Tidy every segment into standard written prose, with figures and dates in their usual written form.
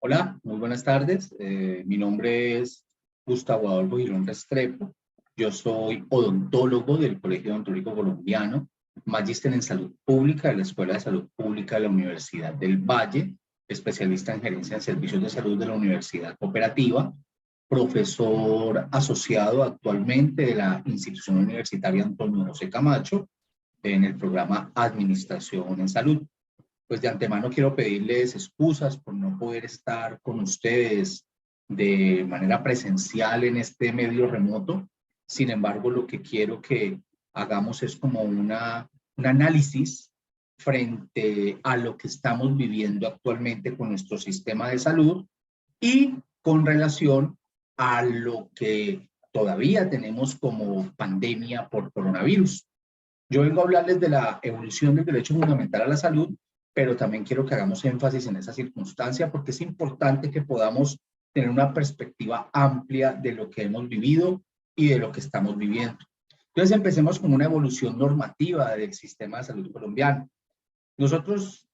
Hola, muy buenas tardes. Mi nombre es Gustavo Adolfo Girón Restrepo. Yo soy odontólogo del Colegio Odontológico Colombiano, magíster en salud pública de la Escuela de Salud Pública de la Universidad del Valle, especialista en gerencia de servicios de salud de la Universidad Cooperativa, profesor asociado actualmente de la institución universitaria Antonio José Camacho en el programa Administración en Salud. Pues de antemano quiero pedirles excusas por no poder estar con ustedes de manera presencial en este medio remoto. Sin embargo, lo que quiero que hagamos es como un análisis frente a lo que estamos viviendo actualmente con nuestro sistema de salud y con relación a lo que todavía tenemos como pandemia por coronavirus. Yo vengo a hablarles de la evolución del derecho fundamental a la salud, pero también quiero que hagamos énfasis en esa circunstancia porque es importante que podamos tener una perspectiva amplia de lo que hemos vivido y de lo que estamos viviendo. Entonces empecemos con una evolución normativa del sistema de salud colombiano. Nosotros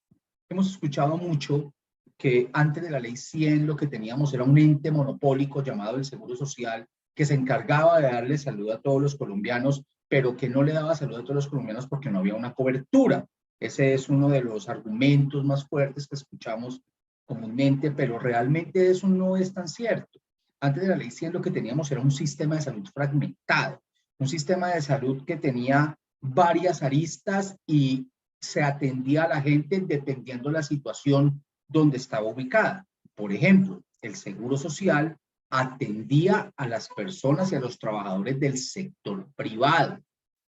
hemos escuchado mucho que antes de la ley 100 lo que teníamos era un ente monopólico llamado el Seguro Social que se encargaba de darle salud a todos los colombianos, pero que no le daba salud a todos los colombianos porque no había una cobertura. Ese es uno de los argumentos más fuertes que escuchamos comúnmente, pero realmente eso no es tan cierto. Antes de la ley 100 lo que teníamos era un sistema de salud fragmentado, un sistema de salud que tenía varias aristas y se atendía a la gente dependiendo de la situación donde estaba ubicada. Por ejemplo, el Seguro Social atendía a las personas y a los trabajadores del sector privado.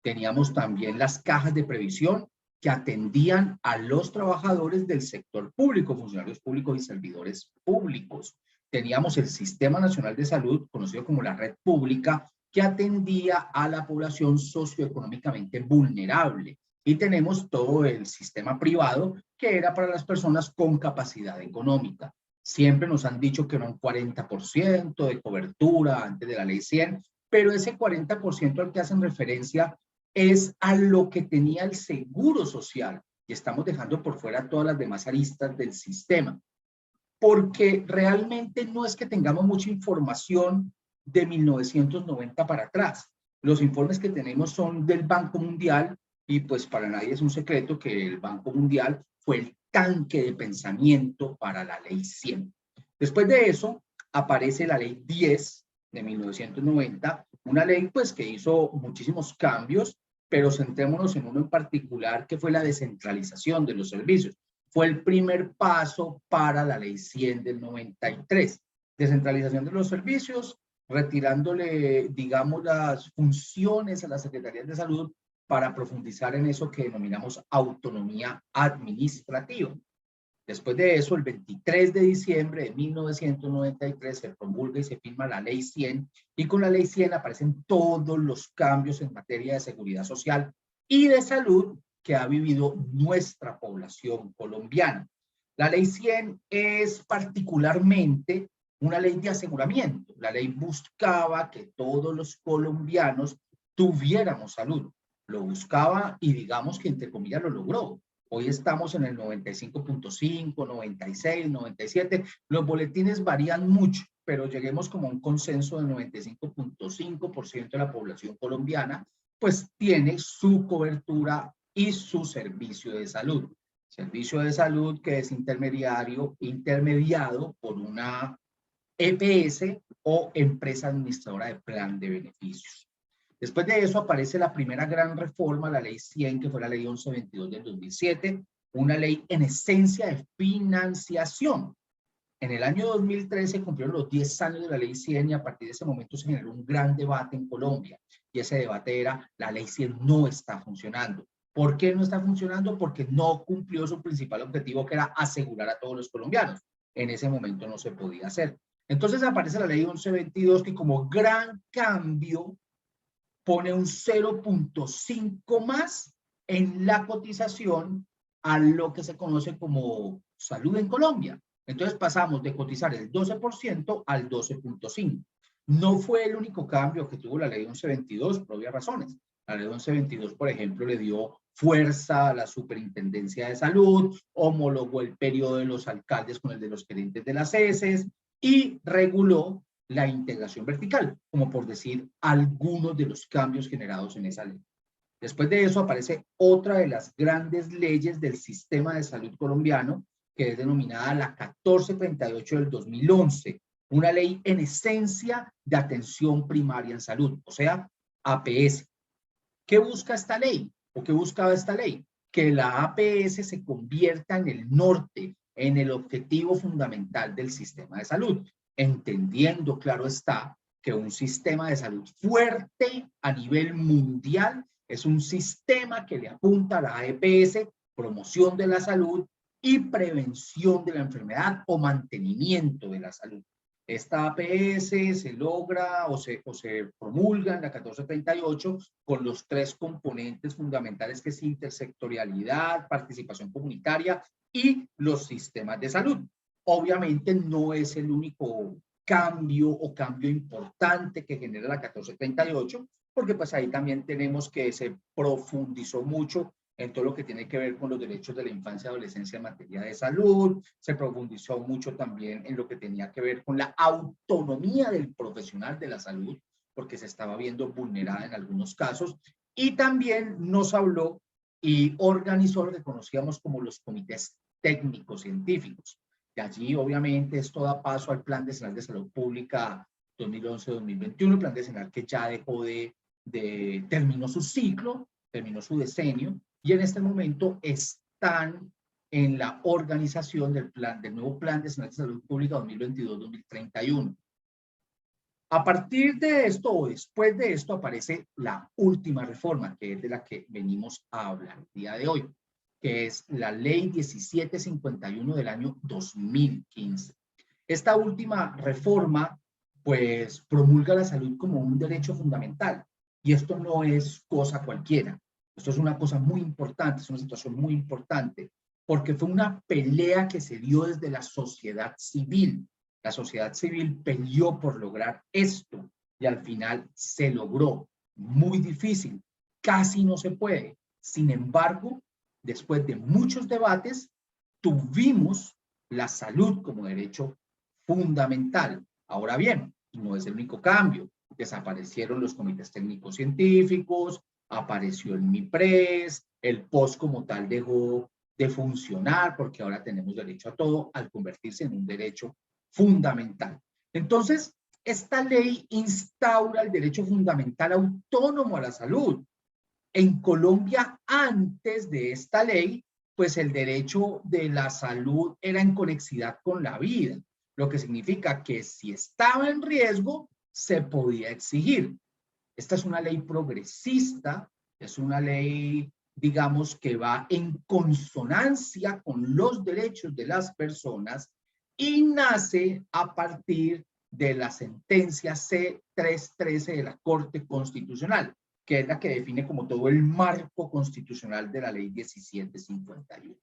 Teníamos también las cajas de previsión que atendían a los trabajadores del sector público, funcionarios públicos y servidores públicos. Teníamos el Sistema Nacional de Salud, conocido como la Red Pública, que atendía a la población socioeconómicamente vulnerable. Y tenemos todo el sistema privado, que era para las personas con capacidad económica. Siempre nos han dicho que era un 40% de cobertura antes de la ley 100, pero ese 40% al que hacen referencia es a lo que tenía el Seguro Social. Y estamos dejando por fuera todas las demás aristas del sistema. Porque realmente no es que tengamos mucha información de 1990 para atrás. Los informes que tenemos son del Banco Mundial y pues para nadie es un secreto que el Banco Mundial fue el tanque de pensamiento para la ley 100. Después de eso aparece la ley 10 de 1990, una ley pues que hizo muchísimos cambios, pero centrémonos en uno en particular que fue la descentralización de los servicios. Fue el primer paso para la ley 100 del 93. Descentralización de los servicios, retirándole, digamos, las funciones a las secretarías de salud para profundizar en eso que denominamos autonomía administrativa. Después de eso, el 23 de diciembre de 1993 se promulga y se firma la ley 100 y con la ley 100 aparecen todos los cambios en materia de seguridad social y de salud que ha vivido nuestra población colombiana. La ley 100 es particularmente una ley de aseguramiento. La ley buscaba que todos los colombianos tuviéramos salud. Lo buscaba y digamos que entre comillas lo logró. Hoy estamos en el 95.5, 96, 97. Los boletines varían mucho, pero lleguemos como a un consenso del 95.5% de la población colombiana, pues tiene su cobertura y su servicio de salud. Servicio de salud que es intermediado por una EPS o empresa administradora de plan de beneficios. Después de eso aparece la primera gran reforma, la ley 100, que fue la ley 1122 del 2007, una ley en esencia de financiación. En el año 2013 cumplieron los 10 años de la ley 100 y a partir de ese momento se generó un gran debate en Colombia. Y ese debate era, la ley 100 no está funcionando. ¿Por qué no está funcionando? Porque no cumplió su principal objetivo, que era asegurar a todos los colombianos. En ese momento no se podía hacer. Entonces aparece la ley 1122 que como gran cambio pone un 0.5 más en la cotización a lo que se conoce como salud en Colombia. Entonces pasamos de cotizar el 12% al 12.5. No fue el único cambio que tuvo la ley 1122 por obvias razones. La ley 1122, por ejemplo, le dio fuerza a la Superintendencia de Salud, homologó el periodo de los alcaldes con el de los gerentes de las ESES y reguló la integración vertical, como por decir algunos de los cambios generados en esa ley. Después de eso aparece otra de las grandes leyes del sistema de salud colombiano, que es denominada la 1438 del 2011, una ley en esencia de atención primaria en salud, o sea, APS. ¿Qué busca esta ley? ¿O qué buscaba esta ley? Que la APS se convierta en el norte, en el objetivo fundamental del sistema de salud, entendiendo, claro está, que un sistema de salud fuerte a nivel mundial es un sistema que le apunta a la EPS, promoción de la salud y prevención de la enfermedad o mantenimiento de la salud. Esta APS se logra o se promulga en la 1438 con los tres componentes fundamentales que es intersectorialidad, participación comunitaria y los sistemas de salud. Obviamente no es el único cambio importante que genera la 1438, porque pues ahí también tenemos que se profundizó mucho en todo lo que tiene que ver con los derechos de la infancia y adolescencia en materia de salud, se profundizó mucho también en lo que tenía que ver con la autonomía del profesional de la salud, porque se estaba viendo vulnerada en algunos casos, y también nos habló y organizó lo que conocíamos como los comités técnicos científicos. Y allí, obviamente, esto da paso al Plan Decenal de Salud Pública 2011-2021, el Plan Decenal que ya dejó terminó su ciclo, terminó su decenio, y en este momento están en la organización del nuevo Plan Decenal de Salud Pública 2022-2031. A partir de esto o después de esto aparece la última reforma, que es de la que venimos a hablar el día de hoy, que es la Ley 1751 del año 2015. Esta última reforma, pues, promulga la salud como un derecho fundamental. Y esto no es cosa cualquiera. Esto es una cosa muy importante, es una situación muy importante, porque fue una pelea que se dio desde la sociedad civil. La sociedad civil peleó por lograr esto y al final se logró. Muy difícil, casi no se puede. Sin embargo, después de muchos debates, tuvimos la salud como derecho fundamental. Ahora bien, no es el único cambio. Desaparecieron los comités técnicos científicos, apareció el MIPRES, el POS como tal dejó de funcionar porque ahora tenemos derecho a todo al convertirse en un derecho fundamental. Entonces, esta ley instaura el derecho fundamental autónomo a la salud. En Colombia, antes de esta ley, pues el derecho de la salud era en conexidad con la vida, lo que significa que si estaba en riesgo, se podía exigir. Esta es una ley progresista, es una ley, digamos, que va en consonancia con los derechos de las personas y nace a partir de la sentencia C313 de la Corte Constitucional, que es la que define como todo el marco constitucional de la ley 1751.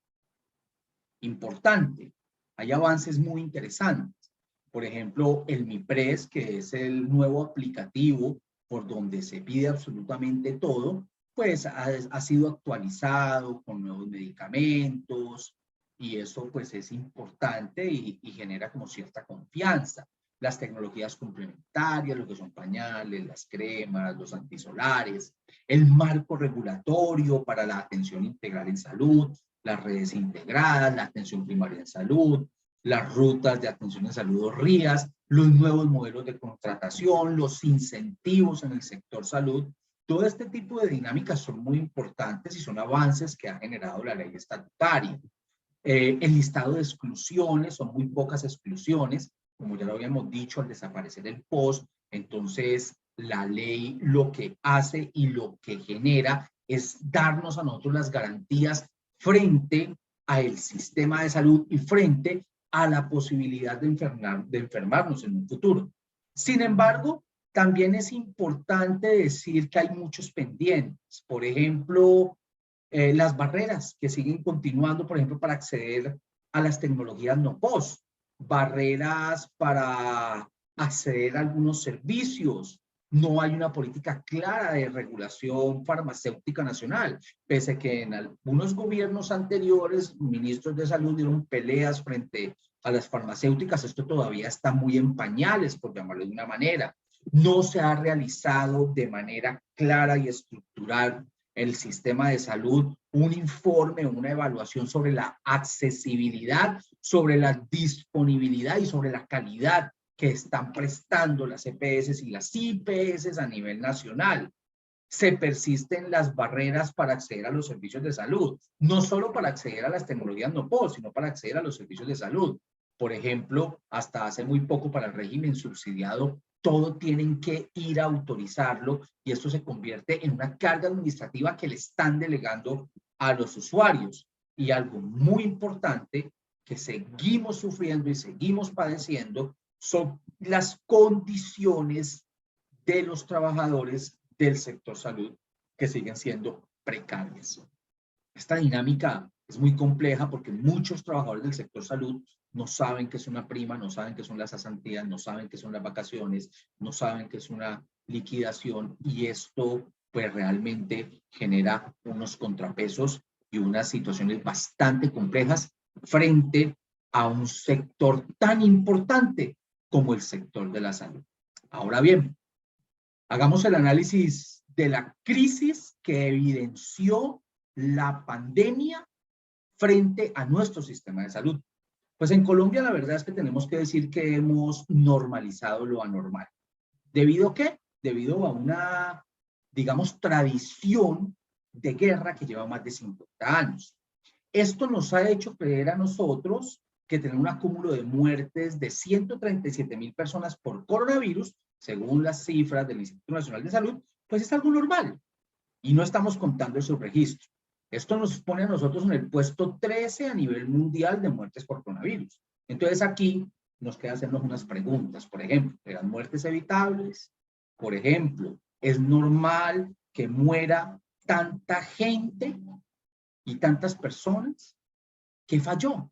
Importante, hay avances muy interesantes. Por ejemplo, el MIPRES, que es el nuevo aplicativo por donde se pide absolutamente todo, pues ha sido actualizado con nuevos medicamentos y eso pues es importante y genera como cierta confianza. Las tecnologías complementarias, lo que son pañales, las cremas, los antisolares, el marco regulatorio para la atención integral en salud, las redes integradas, la atención primaria en salud, las rutas de atención en salud o RIAS, los nuevos modelos de contratación, los incentivos en el sector salud. Todo este tipo de dinámicas son muy importantes y son avances que ha generado la ley estatutaria. El listado de exclusiones, son muy pocas exclusiones, como ya lo habíamos dicho, al desaparecer el POS, entonces la ley lo que hace y lo que genera es darnos a nosotros las garantías frente al sistema de salud y frente a la posibilidad de enfermarnos en un futuro. Sin embargo, también es importante decir que hay muchos pendientes. Por ejemplo, las barreras que siguen continuando, por ejemplo, para acceder a las tecnologías no POS, barreras para acceder a algunos servicios, No hay una política clara de regulación farmacéutica nacional, pese a que en algunos gobiernos anteriores, ministros de salud dieron peleas frente a las farmacéuticas. Esto todavía está muy en pañales, por llamarlo de una manera. No se ha realizado de manera clara y estructural el sistema de salud un informe o una evaluación sobre la accesibilidad, sobre la disponibilidad y sobre la calidad que están prestando las EPS y las IPS a nivel nacional. Se persisten las barreras para acceder a los servicios de salud, no solo para acceder a las tecnologías no POS, sino para acceder a los servicios de salud. Por ejemplo, hasta hace muy poco para el régimen subsidiado, todo tienen que ir a autorizarlo y esto se convierte en una carga administrativa que le están delegando a los usuarios. Y algo muy importante que seguimos sufriendo y seguimos padeciendo son las condiciones de los trabajadores del sector salud que siguen siendo precarias. Esta dinámica es muy compleja porque muchos trabajadores del sector salud no saben qué es una prima, no saben qué son las cesantías, no saben qué son las vacaciones, no saben qué es una liquidación y esto pues realmente genera unos contrapesos y unas situaciones bastante complejas frente a un sector tan importante como el sector de la salud. Ahora bien, hagamos el análisis de la crisis que evidenció la pandemia frente a nuestro sistema de salud. Pues en Colombia la verdad es que tenemos que decir que hemos normalizado lo anormal. ¿Debido a qué? Debido a una, digamos, tradición de guerra que lleva más de 50 años. Esto nos ha hecho creer a nosotros que tener un acúmulo de muertes de 137.000 personas por coronavirus, según las cifras del Instituto Nacional de Salud, pues es algo normal. Y no estamos contando el subregistro. Esto nos pone a nosotros en el puesto 13 a nivel mundial de muertes por coronavirus. Entonces aquí nos queda hacernos unas preguntas. Por ejemplo, ¿eran muertes evitables? Por ejemplo, ¿es normal que muera tanta gente y tantas personas? ¿Qué falló?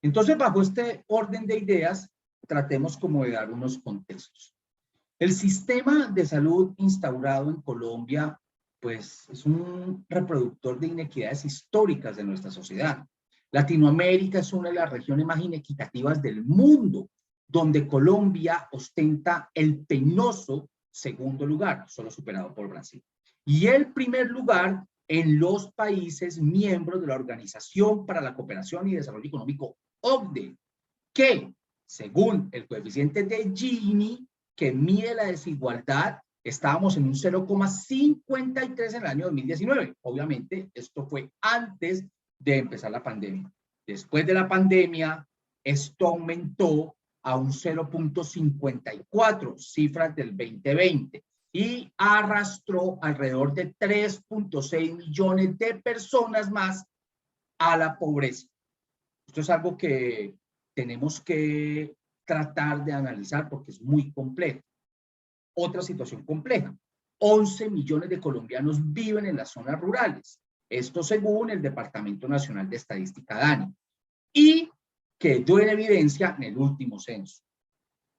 Entonces, bajo este orden de ideas, tratemos como de dar unos contextos. El sistema de salud instaurado en Colombia, pues, es un reproductor de inequidades históricas de nuestra sociedad. Latinoamérica es una de las regiones más inequitativas del mundo, donde Colombia ostenta el penoso segundo lugar, solo superado por Brasil. Y el primer lugar en los países miembros de la Organización para la Cooperación y Desarrollo Económico, OCDE, que, según el coeficiente de Gini, que mide la desigualdad, estábamos en un 0,53 en el año 2019. Obviamente, esto fue antes de empezar la pandemia. Después de la pandemia, esto aumentó a un 0,54, cifras del 2020, y arrastró alrededor de 3,6 millones de personas más a la pobreza. Esto es algo que tenemos que tratar de analizar porque es muy complejo. Otra situación compleja. 11 millones de colombianos viven en las zonas rurales. Esto según el Departamento Nacional de Estadística, DANE. Y quedó en evidencia en el último censo.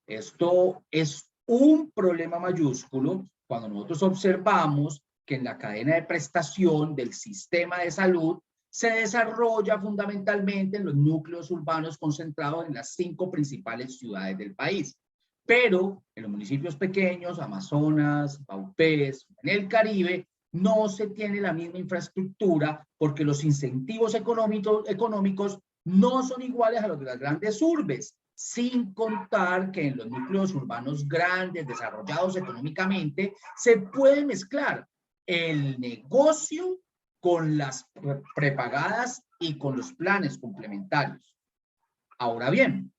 Esto es un problema mayúsculo cuando nosotros observamos que en la cadena de prestación del sistema de salud se desarrolla fundamentalmente en los núcleos urbanos concentrados en las 5 principales ciudades del país. Pero en los municipios pequeños, Amazonas, Baupés, en el Caribe, no se tiene la misma infraestructura porque los incentivos económicos no son iguales a los de las grandes urbes, sin contar que en los núcleos urbanos grandes, desarrollados económicamente, se puede mezclar el negocio con las prepagadas y con los planes complementarios. Ahora bien,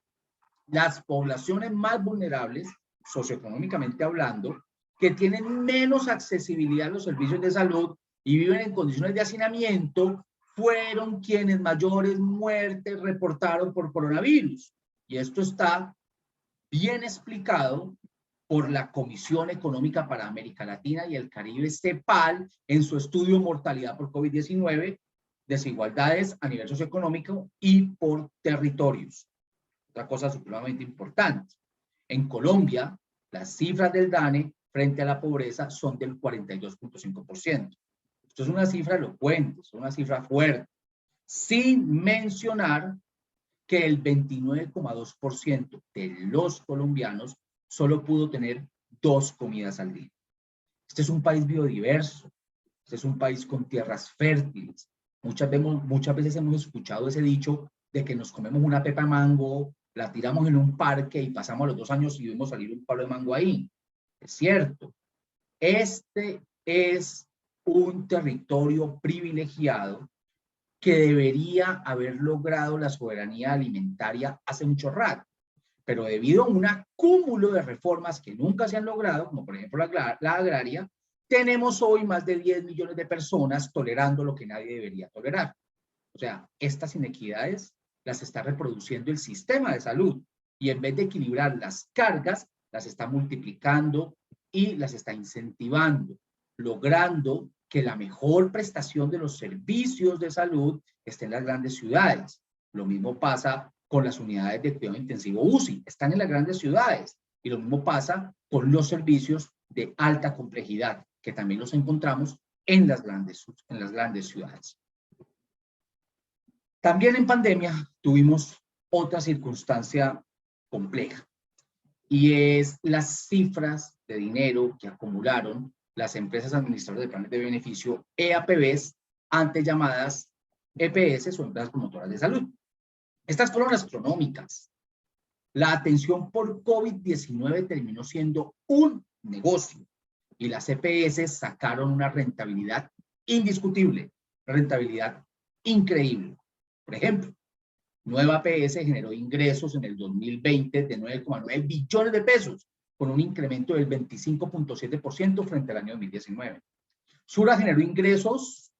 las poblaciones más vulnerables, socioeconómicamente hablando, que tienen menos accesibilidad a los servicios de salud y viven en condiciones de hacinamiento, fueron quienes mayores muertes reportaron por coronavirus. Y esto está bien explicado por la Comisión Económica para América Latina y el Caribe, CEPAL, en su estudio Mortalidad por COVID-19, desigualdades a nivel socioeconómico y por territorios. Otra cosa supremamente importante. En Colombia, las cifras del DANE frente a la pobreza son del 42.5%. Esto es una cifra elocuente, es una cifra fuerte, sin mencionar que el 29,2% de los colombianos solo pudo tener 2 comidas al día. Este es un país biodiverso, este es un país con tierras fértiles. Muchas veces hemos escuchado ese dicho de que nos comemos una pepa de mango, la tiramos en un parque y pasamos los 2 años y vemos salir un palo de mango ahí. Es cierto. Este es un territorio privilegiado que debería haber logrado la soberanía alimentaria hace mucho rato, pero debido a un acúmulo de reformas que nunca se han logrado, como por ejemplo la agraria, tenemos hoy más de 10 millones de personas tolerando lo que nadie debería tolerar. O sea, estas inequidades las está reproduciendo el sistema de salud y en vez de equilibrar las cargas, las está multiplicando y las está incentivando, logrando que la mejor prestación de los servicios de salud esté en las grandes ciudades. Lo mismo pasa con las unidades de cuidado intensivo UCI, están en las grandes ciudades. Y lo mismo pasa con los servicios de alta complejidad, que también los encontramos en las grandes ciudades. También en pandemia tuvimos otra circunstancia compleja, y es las cifras de dinero que acumularon las empresas administradoras de planes de beneficio, EAPBs, antes llamadas EPS o empresas promotoras de salud. Estas fueron astronómicas. La atención por COVID-19 terminó siendo un negocio y las EPS sacaron una rentabilidad indiscutible, rentabilidad increíble. Por ejemplo, Nueva APS generó ingresos en el 2020 de 9,9 billones de pesos, con un incremento del 25.7% frente al año 2019. Sura generó ingresos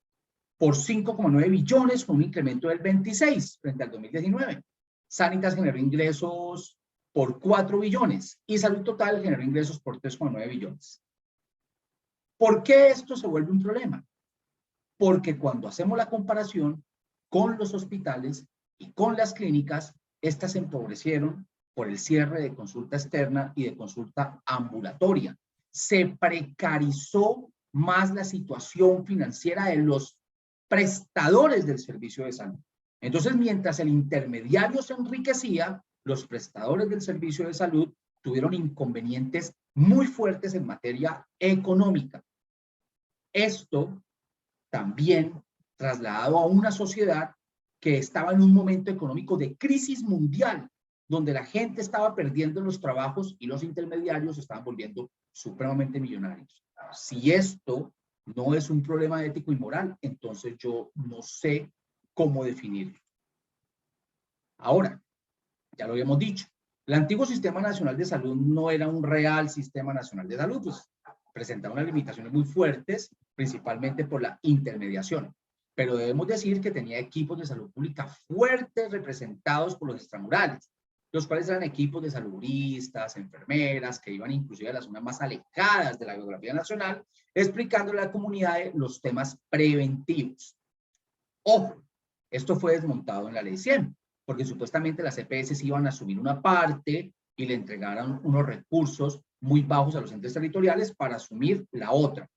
por 5,9 billones, con un incremento del 26% frente al 2019. Sanitas generó ingresos por 4 billones y Salud Total generó ingresos por 3,9 billones. ¿Por qué esto se vuelve un problema? Porque cuando hacemos la comparación con los hospitales y con las clínicas, estas se empobrecieron por el cierre de consulta externa y de consulta ambulatoria. Se precarizó más la situación financiera de los prestadores del servicio de salud. Entonces, mientras el intermediario se enriquecía, los prestadores del servicio de salud tuvieron inconvenientes muy fuertes en materia económica. Esto también trasladado a una sociedad que estaba en un momento económico de crisis mundial, donde la gente estaba perdiendo los trabajos y los intermediarios se estaban volviendo supremamente millonarios. Si esto no es un problema ético y moral, entonces yo no sé cómo definirlo. Ahora, ya lo habíamos dicho, el antiguo Sistema Nacional de Salud no era un real Sistema Nacional de Salud, pues presentaba unas limitaciones muy fuertes, principalmente por la intermediación. Pero debemos decir que tenía equipos de salud pública fuertes representados por los extramurales, los cuales eran equipos de saludistas, enfermeras, que iban inclusive a las zonas más alejadas de la geografía nacional, explicando a la comunidad los temas preventivos. Ojo, esto fue desmontado en la Ley 100, porque supuestamente las EPS iban a asumir una parte y le entregaran unos recursos muy bajos a los entes territoriales para asumir la otra.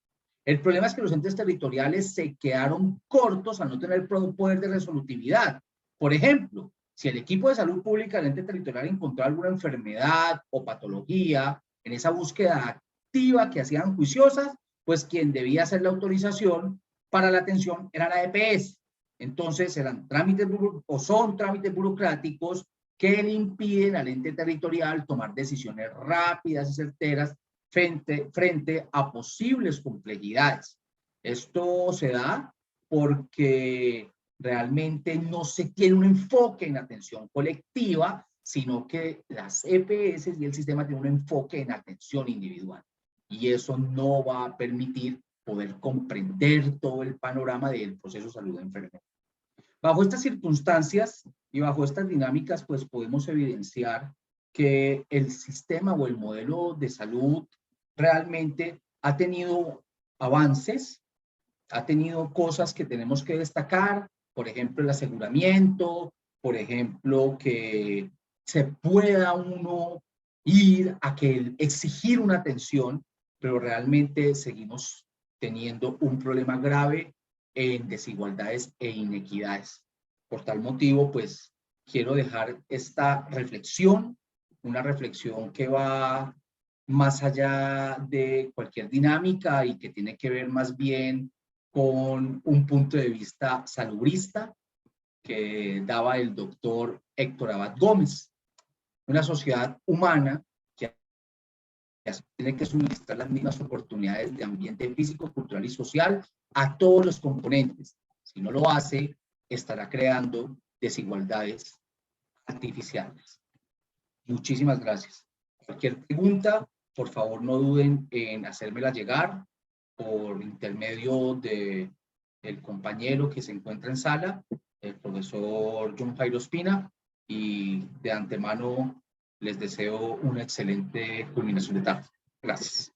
El problema es que los entes territoriales se quedaron cortos al no tener poder de resolutividad. Por ejemplo, si el equipo de salud pública del ente territorial encontró alguna enfermedad o patología en esa búsqueda activa que hacían juiciosas, pues quien debía hacer la autorización para la atención era la EPS. Entonces eran trámites o son trámites burocráticos que le impiden al ente territorial tomar decisiones rápidas y certeras frente a posibles complejidades. Esto se da porque realmente no se tiene un enfoque en atención colectiva, sino que las EPS y el sistema tienen un enfoque en atención individual. Y eso no va a permitir poder comprender todo el panorama del proceso de salud de enfermedad. Bajo estas circunstancias y bajo estas dinámicas, pues podemos evidenciar que el sistema o el modelo de salud realmente ha tenido avances, ha tenido cosas que tenemos que destacar, por ejemplo, el aseguramiento, por ejemplo, que se pueda uno ir a que exigir una atención pero realmente seguimos teniendo un problema grave en desigualdades e inequidades. Por tal motivo, pues quiero dejar esta reflexión, una reflexión que va más allá de cualquier dinámica y que tiene que ver más bien con un punto de vista salubrista que daba el doctor Héctor Abad Gómez. Una sociedad humana que tiene que suministrar las mismas oportunidades de ambiente físico, cultural y social a todos los componentes. Si no lo hace, estará creando desigualdades artificiales. Muchísimas gracias. Cualquier pregunta, por favor no duden en hacérmela llegar por intermedio del compañero que se encuentra en sala, el profesor John Jairo Espina, y de antemano les deseo una excelente culminación de tarde. Gracias.